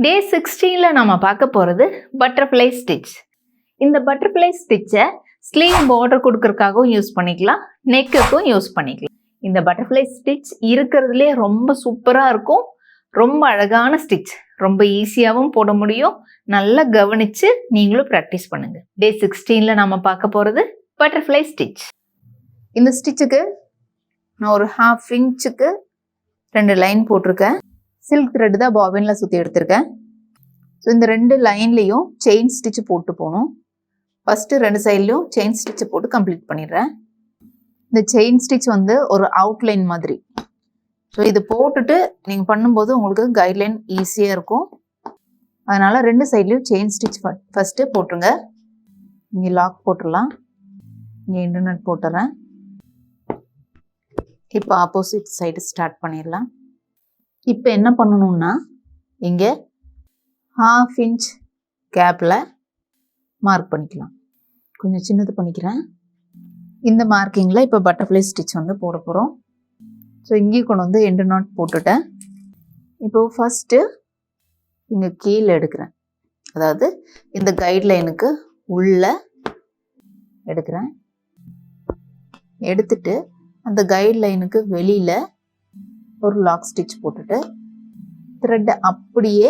டே 16ல நாம பார்க்க போறது பட்டர்ஃப்ளை ஸ்டிச். இந்த பட்டர்ஃப்ளை ஸ்டிச்சை ஸ்லீவ் பார்டர் கொடுக்கறதுக்காகவும் யூஸ் பண்ணிக்கலாம், நெக்குக்கும் யூஸ் பண்ணிக்கலாம். இந்த பட்டர்ஃப்ளை ஸ்டிச் இருக்கிறதுலே ரொம்ப சூப்பராக இருக்கும். ரொம்ப அழகான ஸ்டிச், ரொம்ப ஈஸியாகவும் போட முடியும். நல்லா கவனித்து நீங்களும் ப்ராக்டிஸ் பண்ணுங்கள். டே 16ல நாம் பார்க்க போகிறது பட்டர்ஃப்ளை ஸ்டிச். இந்த ஸ்டிச்சுக்கு நான் ஒரு 1/2 இன்ச்சுக்கு 2 லைன் போட்டிருக்கேன். சில்க் த்ரெட் தான் பாபினில் சுற்றி எடுத்திருக்கேன். ஸோ இந்த 2 லைன்லேயும் செயின் ஸ்டிச்சு போட்டு போகணும். ஃபஸ்ட்டு 2 சைட்லையும் செயின் ஸ்டிச்சை போட்டு கம்ப்ளீட் பண்ணிடுறேன். இந்த செயின் ஸ்டிச் ஒரு அவுட்லைன் மாதிரி. ஸோ இது போட்டுட்டு நீங்கள் பண்ணும்போது உங்களுக்கு கைட்லைன் ஈஸியாக இருக்கும். அதனால் 2 சைட்லேயும் செயின் ஸ்டிச் ஃபஸ்ட்டு போட்டுருங்க. இங்கே லாக் போட்டுடலாம். இங்கே இன்டர்நெட் போட்டுறேன். இப்போ ஆப்போசிட் சைடு ஸ்டார்ட் பண்ணிடலாம். இப்போ என்ன பண்ணணும்னா, இங்கே 1/2 இன்ச் கேப்பில் மார்க் பண்ணிக்கலாம். கொஞ்சம் சின்னது பண்ணிக்கிறேன். இந்த மார்க்கிங்கில் இப்போ பட்டர்ஃப்ளை ஸ்டிச் போட போகிறோம். ஸோ இங்கேயும் கொண்டு எண்டு நாட் போட்டுட்டேன். இப்போது ஃபஸ்ட்டு இங்கே கீழே எடுக்கிறேன். அதாவது இந்த கைட்லைனுக்கு உள்ளே எடுக்கிறேன். எடுத்துட்டு அந்த கைட்லைனுக்கு வெளியில் ஒரு லாக் ஸ்டிச் போட்டுட்டு த்ரெட்டை அப்படியே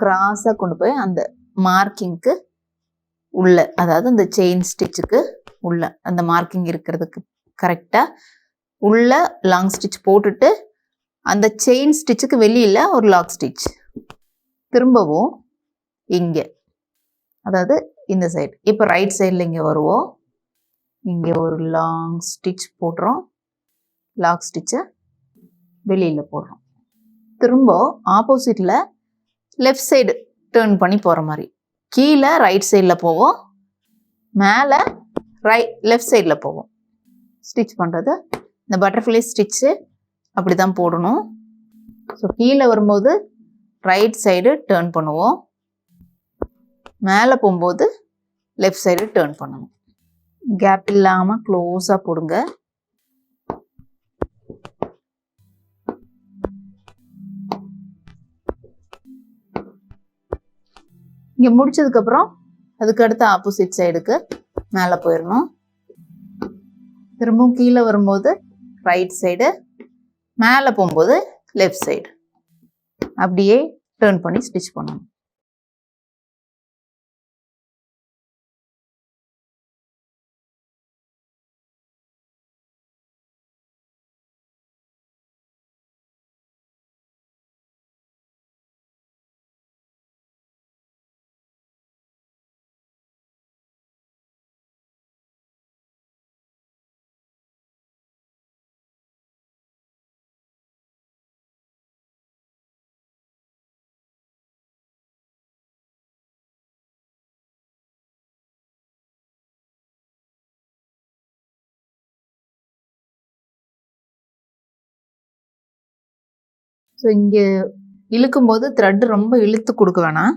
கிராஸாக கொண்டு போய் அந்த மார்க்கிங்க்கு உள்ள, அதாவது அந்த செயின் ஸ்டிச்சுக்கு உள்ள, அந்த மார்க்கிங் இருக்கிறதுக்கு கரெக்டாக உள்ள லாங் ஸ்டிச் போட்டுட்டு அந்த செயின் ஸ்டிச்சுக்கு வெளியில் ஒரு லாக் ஸ்டிச். திரும்பவும் இங்கே, அதாவது இந்த சைடு. இப்போ ரைட் சைடில் இங்கே வருவோம். இங்கே ஒரு லாங் ஸ்டிச் போடுறோம். லாக் ஸ்டிச்சை வெளியில் போடுறோம். திரும்ப ஆப்போசிட்டில் லெஃப்ட் சைடு டேர்ன் பண்ணி போகிற மாதிரி. கீழே ரைட் சைடில் போவோம், மேலே லெஃப்ட் சைடில் போவோம். ஸ்டிச் பண்ணுறது இந்த பட்டர்ஃப்ளை ஸ்டிச்சு அப்படி தான் போடணும். ஸோ கீழே வரும்போது ரைட் சைடு டேர்ன் பண்ணுவோம், மேலே போகும்போது லெஃப்ட் சைடு டேர்ன் பண்ணணும். கேப் இல்லாமல் க்ளோஸாக போடுங்க. இங்கே முடிச்சதுக்கப்புறம் அதுக்கு அடுத்த ஆப்போசிட் சைடுக்கு மேலே போயிடணும். திரும்பவும் கீழே வரும்போது ரைட் சைடு, மேலே போகும்போது லெஃப்ட் சைடு, அப்படியே டேர்ன் பண்ணி ஸ்டிச் பண்ணணும். ஸோ இங்கே இழுக்கும்போது த்ரெட் ரொம்ப இழுத்து கொடுக்க வேணாம்.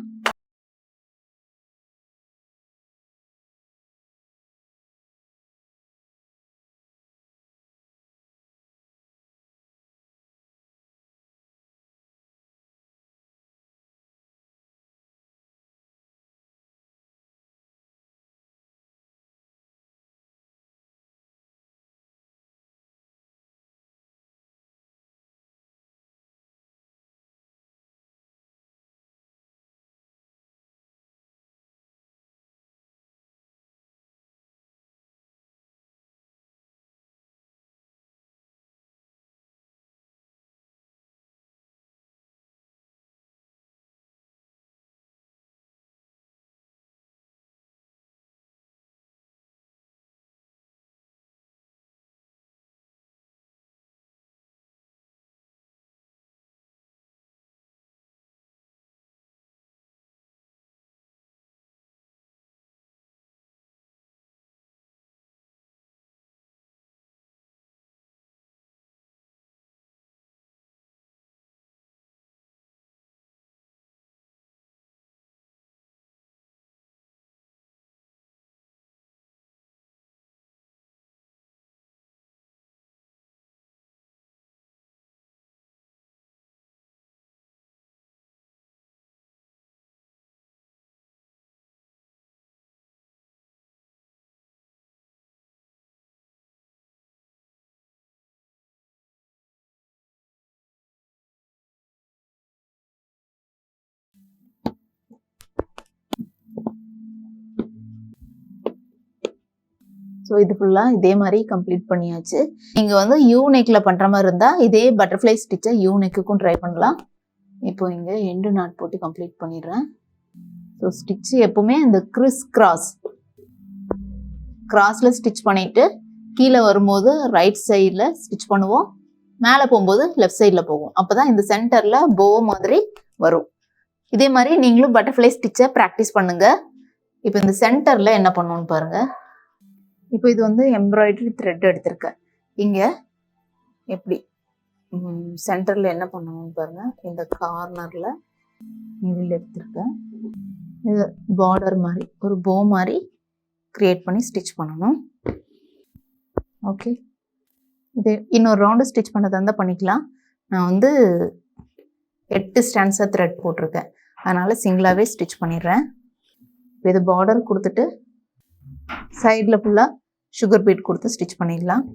ஸோ இது ஃபுல்லாக இதே மாதிரி கம்ப்ளீட் பண்ணியாச்சு. நீங்கள் வந்து யூ நெக்கில் பண்ணுற மாதிரி இருந்தால் இதே பட்டர்ஃப்ளை ஸ்டிச்சை யூ நெக்குக்கும் ட்ரை பண்ணலாம். இப்போ இங்கே எண்டு நாட் போட்டு கம்ப்ளீட் பண்ணிடுறேன். ஸோ ஸ்டிச்சு எப்பவுமே இந்த கிராஸில் ஸ்டிச் பண்ணிவிட்டு கீழே வரும்போது ரைட் சைடில் ஸ்டிச் பண்ணுவோம், மேலே போகும்போது லெஃப்ட் சைடில் போகும். அப்போ தான் இந்த சென்டரில் போ மாதிரி வரும். இதே மாதிரி நீங்களும் பட்டர்ஃப்ளை ஸ்டிச்சை ப்ராக்டிஸ் பண்ணுங்கள். இப்போ இந்த சென்டரில் என்ன பண்ணணும்னு பாருங்கள். இப்போ இது வந்து எம்ப்ராய்டரி த்ரெட் எடுத்திருக்கேன். இங்கே எப்படி சென்டரில் என்ன பண்ணணும்னு பாருங்கள். இந்த கார்னரில் நீடில் எடுத்திருக்கேன். இது பார்டர் மாதிரி ஒரு போ மாதிரி க்ரியேட் பண்ணி ஸ்டிச் பண்ணணும். ஓகே, இது இன்னொரு ரவுண்டு ஸ்டிச் பண்ணதாக இருந்தால் பண்ணிக்கலாம். நான் வந்து 8 ஸ்டான்ஸாக த்ரெட் போட்டிருக்கேன், அதனால் சிங்கிளாகவே ஸ்டிச் பண்ணிடுறேன். இப்போ இது பார்டர் கொடுத்துட்டு சைடில் ஃபுல்லாக சுகர் பீட் கொடுத்து ஸ்டிச் பண்ணிடலாம்.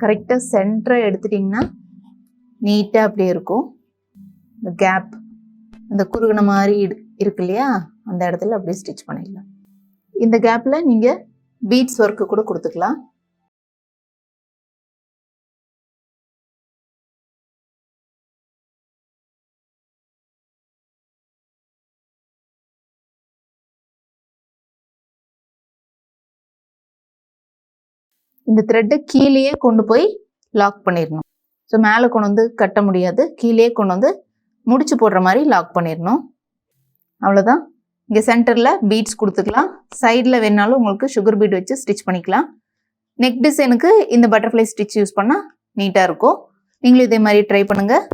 கரெக்டாக சென்டரை எடுத்துட்டிங்கன்னா நீட்டாக அப்படியே இருக்கும். இந்த கேப் இந்த குறுகின மாதிரி இருக்கு இல்லையா, அந்த இடத்துல அப்படியே ஸ்டிச் பண்ணிடலாம். இந்த கேப்பில் நீங்கள் பீட்ஸ் ஒர்க்கு கூட கொடுத்துக்கலாம். இந்த த்ரெட்டை கீழேயே கொண்டு போய் லாக் பண்ணிடணும். ஸோ மேலே கொண்டு வந்து கட்ட முடியாது, கீழே கொண்டு வந்து முடிச்சு போடுற மாதிரி லாக் பண்ணிடணும். அவ்வளோதான். இங்கே சென்டரில் பீட்ஸ் கொடுத்துக்கலாம். சைடில் வேணாலும் உங்களுக்கு சுகர் பீட் வச்சு ஸ்டிச் பண்ணிக்கலாம். நெக் டிசைனுக்கு இந்த பட்டர்ஃப்ளை ஸ்டிச் யூஸ் பண்ணால் நீட்டாக இருக்கும். நீங்களும் இதே மாதிரி ட்ரை பண்ணுங்கள்.